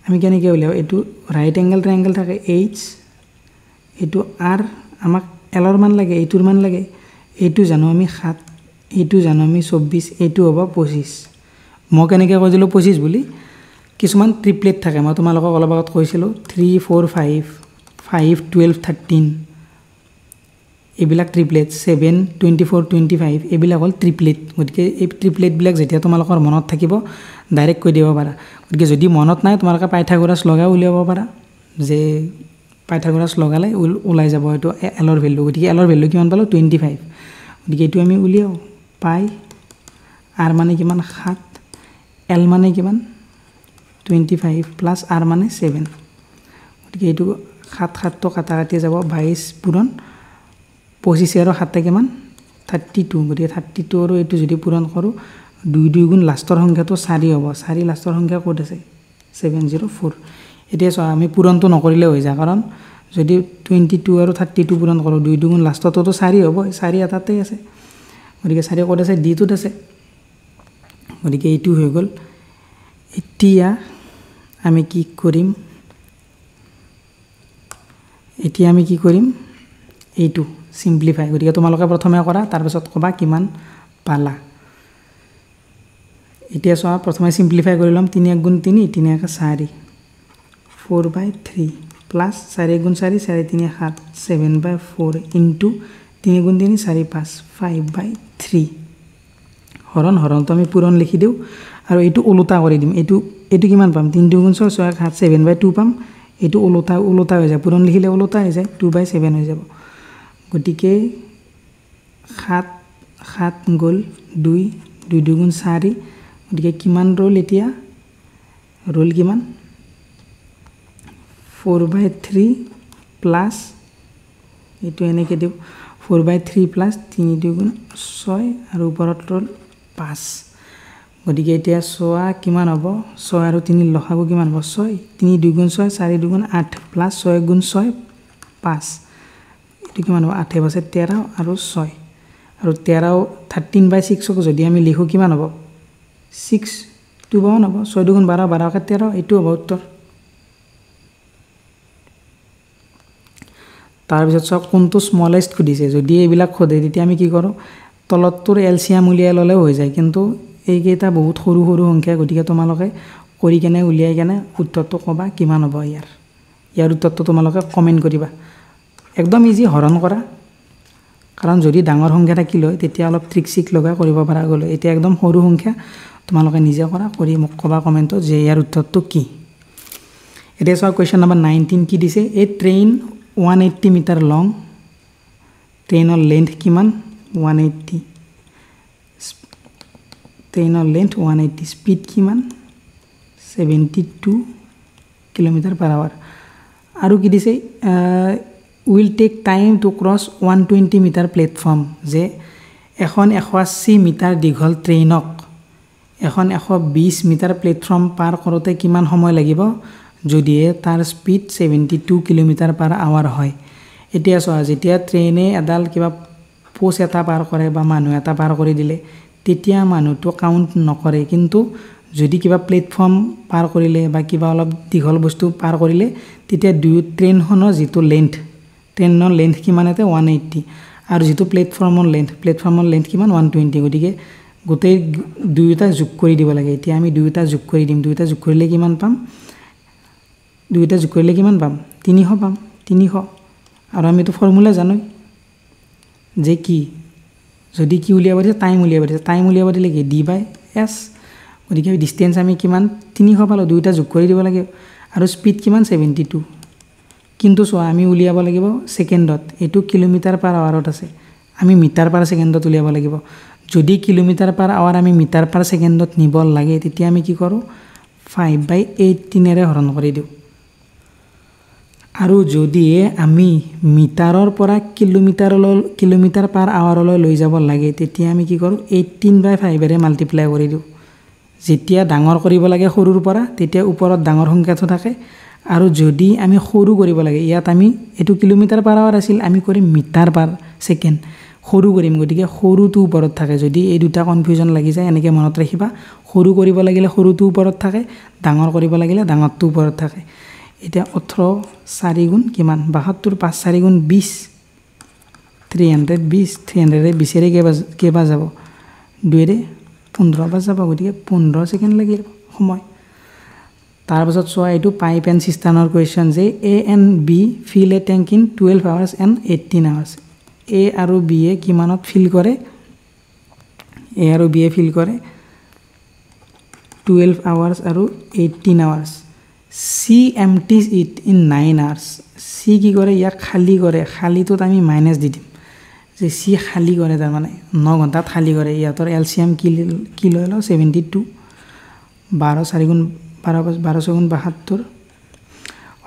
আমি কেনেকৈ উলিয়াও এটো রাইট এঙ্গেল ট্রায়াঙ্গেল থাকে h এটো r আমাক l ৰ মান লাগে এইটোৰ মান লাগে এইটো জানো আমি 7 এইটো জানো আমি 24 এইটো হ'ব 25 মই কেনেকৈ কৈছিলো 25 বুলি কিছুমান ট্ৰিপলেট থাকে মই তোমালোকক অলপ আগত কৈছিলো 3 4 5 5 12 13 এইবিলাক ট্ৰিপলেট 7 24 25 এইবিলাক হ'ল ট্ৰিপলেট গতিকে এই ট্ৰিপলেটবিলাক যেতিয়া তোমালোকৰ মনত থাকিব ডাইৰেক্ট কৈ দিব পাৰা গতিকে যদি মনত নাই তোমালোকে পাইথাগোৰাছ লগাই উলিয়াব পাৰা যে পাইথাগোৰাছ লগালে ওলাই যাব এইটো এলৰ ভ্যালু গতিকে এলৰ ভ্যালু কিমান পালো 25 গতিকে এইটো আমি উলিয়াও পাই r মানে কিমান 7 l মানে কিমান 25 প্লাস r মানে 7 গতিকে এইটো 7 7 তো কাটা কাটি যাব 22 পূৰণ 25 আৰু 7 কিমান 32 গতিকে 32 আৰু এইটো যদি পূৰণ কৰো 2 2 গুণ লাষ্টৰ সংখ্যাটো 4 হ'ব 4 লাষ্টৰ সংখ্যা ক'ত আছে 704 এতিয়া চোৱা আমি পূৰণটো নকৰিলে হৈ যায় কাৰণ যদি 22 আৰু 32 পূৰণ কৰো 2 2 গুণ লাষ্টটো 4 হ'ব 4 এটাতে আছে গতিকে 4 ক'ত আছে d টোত আছে গতিকে এইটো হৈ গ'ল এতিয়া আমি কি কৰিম এইটো সিম্পলিফাই গতিকে তোমালোকে প্ৰথমে কৰা তাৰ পিছত কবা কিমান পালা এতিয়া চোৱা প্ৰথমে সিম্পলিফাই কৰি লম 3 1 গুণ 3 3 1 4 4/3 প্লাস 4 গুণ 4 4 3 7 7/4 ইনটু 3 গুণ 3 4 5 5/3 হৰণ তো আমি পূৰণ লিখি দিও আৰু এইটো ওলোটা কৰি দিম এইটো কিমান পাম 3 2 গুণ 6 6 7 7/2 পাম এইটো ওলোটা হৈ যায় পূৰণ লিখিলে ওলোটা হৈ যায় 2/7 হৈ যাব গতিকে 7 7 গল 2 2 2 গুণ 4 গতিকে কিমান ৰল এতিয়া ৰল কিমান 4/3 প্লাস এইটো এনেকে দিও 4/3 প্লাস 3 2 গুণ 6 আৰু ওপৰত ৰল 5 গতিকে এতিয়া 6 কিমান হ'ব 6 আৰু 3 লখাগু কিমান হ'ব 6 3 2 গুণ 6 4 2 গুণ 8 প্লাস 6 গুণ 6 5 এটো কিমান হ'ব 8 বছে 13 আৰু 6 আৰু 13 13/6 ক যদি আমি লিখো কিমান হ'ব 6 2 বাও হ'ব 6 2 গুণ 12 12 কে 13 এটো হ'ব উত্তৰ তাৰ পিছত সব কোনটো স্মলেষ্ট খুদিছে যদি এইবিলাক খোদে তেতিয়া আমি কি কৰো তলতটোৰ এলসিয়াম উলিয়াই ললে হৈ যায় কিন্তু এই কেইটা বহুত সৰু সৰু সংখ্যা গতিকে তোমালোকে কৰি কেনে উলিয়াই কেনে উত্তৰটো কবা কিমান হ'ব ইয়াৰ উত্তৰটো তোমালোকে কমেন্ট কৰিবা একদম ইজি হৰণ কৰা কাৰণ যদি ডাঙৰ সংখ্যা থাকিল হয় তেতিয়া অলপ ট্ৰিক সিক লগাই কৰিব পাৰা গলে এতিয়া একদম সৰু সংখ্যা তোমালোকে নিজে কৰা কৰি মোক কবা কমেন্টত যে ইয়াৰ উত্তৰটো কি এটা সব কোৱেশ্চন নম্বৰ 19 কি দিছে এ train 180 meter long train length kiman 180 train length 180 speed kiman 72 km/h aru ki dise will take time to cross 120 meter platform je ekhon 180 meter dighol trainok ekhon 120 meter platform par korote kiman samoy lagibo যদি তার speed 72 km/h হয় এতিয়া সোয়া যেতিয়া ট্ৰেইনে এডাল কিবা পোস এটা পাৰ কৰে বা মানুহ এটা পাৰ কৰি দিলে তেতিয়া মানুহটো কাউন্ট নকৰে কিন্তু যদি কিবা প্ল্যাটফৰ্ম পাৰ কৰিলে বা কিবা অলপ দিঘল বস্তু পাৰ কৰিলে তেতিয়া দুই ট্ৰেইনখনৰ যেটো লেন্থ ট্ৰেইনৰ লেন্থ কিমান আছে 180 আৰু যেটো প্ল্যাটফৰ্মৰ লেন্থ কিমান 120 গতিকে গোটেই দুইটা যোগ কৰি দিব লাগে এতিয়া আমি দুইটা যোগ কৰি দিম দুইটা যোগ কৰিলে কিমান পাম দুইটা যোগ কৰিলে কিমান পাম 300 পাম 300 আৰু আমি তো ফৰ্মুলা জানো যে কি যদি কি উলিয়াব দিছে টাইম উলিয়াব দিলে কি d/s গতিকে ডিসটেন্স আমি কিমান 300 পালো দুইটা যোগ কৰি দিব লাগে আৰু স্পিড কিমান 72 কিন্তু সো আমি উলিয়াব লাগিব সেকেন্ডত এটো কিলোমিটাৰ/আৱাৰত আছে আমি মিটাৰ/সেকেন্ডত উলিয়াব লাগিব যদি কিলোমিটাৰ/আৱাৰ আমি মিটাৰ/সেকেন্ডত নিব লাগে তেতিয়া আমি কি কৰো 5/18 এৰে হৰণ কৰি দিও আৰু যদি আমি মিটাৰৰ পৰা কিলোমিটাৰ/আৱাৰলৈ লৈ যাব লাগে তেতিয়া আমি কি কৰো 18/5 এৰে মাল্টিপ্লাই কৰি দিও যেতিয়া ডাঙৰ কৰিব লাগে সৰুৰ পৰা তেতিয়া ওপৰত ডাঙৰ সংখ্যাটো থাকে আৰু যদি আমি সৰু কৰিব লাগে ইয়াত আমি এটো কিলোমিটাৰ/আৱাৰ আছিল আমি কৰিম মিটাৰ/সেকেন্ড সৰু কৰিম গতিকে সৰুটো ওপৰত থাকে যদি এই দুটা কনফিউজন লাগি যায় এনেকে মনত ৰাখিবা সৰু কৰিব লাগিলে সৰুটো ওপৰত থাকে ডাঙৰ কৰিব লাগিলে ডাঙৰটো ওপৰত থাকে এটা 18 4 গুণ কিমান 72 5 4 গুণ 20 320 এৰে 20 এৰে কেবা যাব 2 এৰে 15 বা যাব গতিকে 15 সেকেন্ড লাগিব সময় তাৰ পাছত সোয়া এটো পাইপ এন্ড সিস্টেমৰ কোৱেশ্চন যে A and B fill a tank in 12 hours and 18 hours এ আৰু বি এ কিমানত ফিল কৰে এ আৰু বি এ ফিল কৰে 12 আৱাৰ্ছ আৰু 18 hours C empties it in 9 hours C কি কৰে ইয়াক খালী কৰে খালীটোত আমি মাইনাছ দি দিম যে চি খালী কৰে তাৰমানে 9 ঘণ্টাত খালী কৰে ইয়াতৰ এলচিএম কি লৈ লওঁ 72 12 4 গুণ 12 6 গুণ 72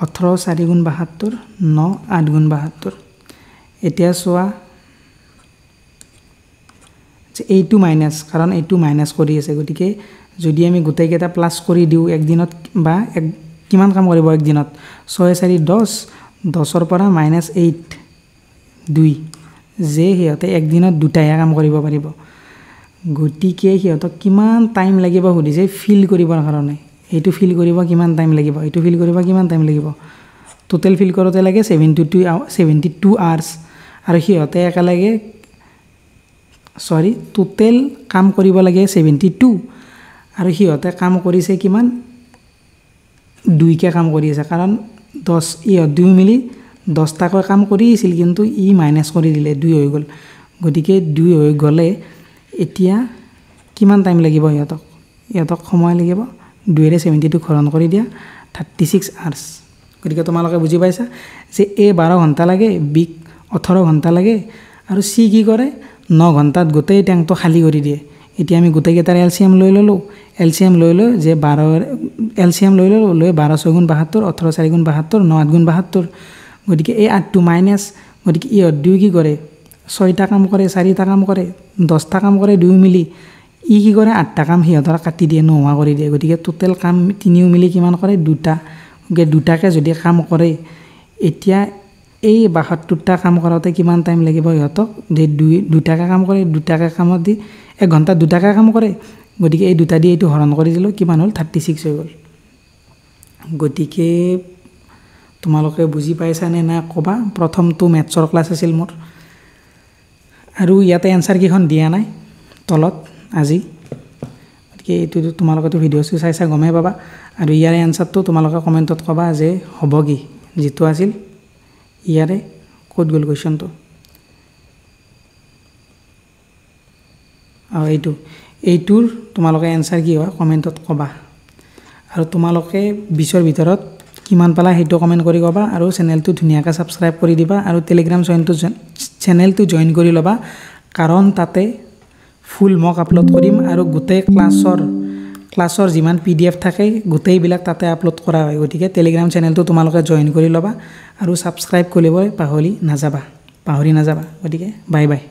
18 4 গুণ 72 9 8 গুণ 72 এতিয়া চোৱা যে এইটো মাইনাছ কাৰণ এইটো মাইনাছ কৰি আছে গতিকে যদি আমি গোটেইকেইটা প্লাছ কৰি দিওঁ একদিনত বা কিমান কাম কৰিব একদিনত 6 4 10 10ৰ পৰা -8 2 যে সিহঁতে একদিনত দুটাহে কাম কৰিব পাৰিব গতিকে সিহঁতক কিমান টাইম লাগিব সুধিছে ফিল কৰিবৰ কাৰণে এইটো ফিল কৰিব কিমান টাইম লাগিব এইটো ফিল কৰিব কিমান টাইম লাগিব টোটেল ফিল কৰোতে লাগে 72 আৱাৰ্ছ আৰু সিহঁতে একেলগে টোটেল কাম কৰিব লাগে 72 আৰু সিহঁতে কাম কৰিছে কিমান 2কে কাম কৰি আছে কাৰণ 10 ইহঁত 2 মিলি 10টাকৈ কাম কৰি আছিল কিন্তু ই মাইনাছ কৰি দিলে 2 হৈ গ'ল গতিকে 2 হৈ গ'লে এতিয়া কিমান টাইম লাগিব ইহঁতক সময় লাগিব 2 ৰে 72 হৰণ কৰি দিয়া 36 আৱাৰ্ছ গতিকে তোমালোকে বুজি পাইছা যে এ 12 ঘণ্টা লাগে বি 18 ঘণ্টা লাগে আৰু চি কি কৰে 9 ঘণ্টাত গোটেই টেংকটো খালী কৰি দিয়ে এতিয়া আমি গোটেইকেইটাৰ এলচিএম লৈ ল'লোঁ এলচিএম লৈ যে 12 এলচিএম লৈ ল'লোঁ লৈ 12 6 গুণ 72 18 4 গুণ 72 9 8 গুণ 72 গতিকে এই 8টো মাইনাছ গতিকে ইহঁত 2 কি কৰে 6টা কাম কৰে 4টা কাম কৰে 10টা কাম কৰে 2 মিলি ই কি কৰে 8টা কাম সিহঁতৰ কাটি দিয়ে নোহোৱা কৰি দিয়ে গতিকে টোটেল কাম 3 মিলি কিমান কৰে 2টা গতিকে 2টাকে যদি কাম কৰে এতিয়া এই 72টা কাম কৰাতে কিমান টাইম লাগিব ইহঁতক যে 2টাকে কাম কৰে 2টাকে কামত দি 1 ঘণ্টা 2টাকে কাম কৰে গতিকে এই 2টা দি এইটো হৰণ কৰি দিলোঁ কিমান হ'ল 36 হৈ গ'ল গতিকে তোমালোকে বুজি পাইছানে না ক'বা প্ৰথমটো মেথছৰ ক্লাছ আছিল মোৰ আৰু ইয়াতে এনসাৰ কিখন দিয়া নাই তলত আজি গতিকে এইটো তোমালোকেতো ভিডিঅ'টো চাইছা গমেই পাবা আৰু ইয়াৰে এনসাৰটো তোমালোকে কমেণ্টত ক'বা যে হ'ব কি যিটো আছিল ইয়াৰে ক'ত গ'ল কুৱেশ্যনটো আৰু এইটোৰ তোমালোকে এনসাৰ কি হয় কমেণ্টত ক'বা আৰু তোমালোকে 20ৰ ভিতৰত কিমান পালা সেইটো কমেণ্ট কৰি ক'বা আৰু চেনেলটো ধুনীয়াকৈ ছাবস্ক্ৰাইব কৰি দিবা আৰু টেলিগ্ৰাম চেনেলটো জইন কৰি ল'বা কাৰণ তাতে ফুল মক আপলোড কৰিম আৰু গোটেই ক্লাছৰ যিমান PDF থাকে গোটেইবিলাক তাতে আপলোড কৰা হয় গতিকে টেলিগ্ৰাম চেনেলটো তোমালোকে জইন কৰি ল'বা আৰু ছাবস্ক্ৰাইব কৰিবলৈ পাহৰি নাযাবা গতিকে বাই বাই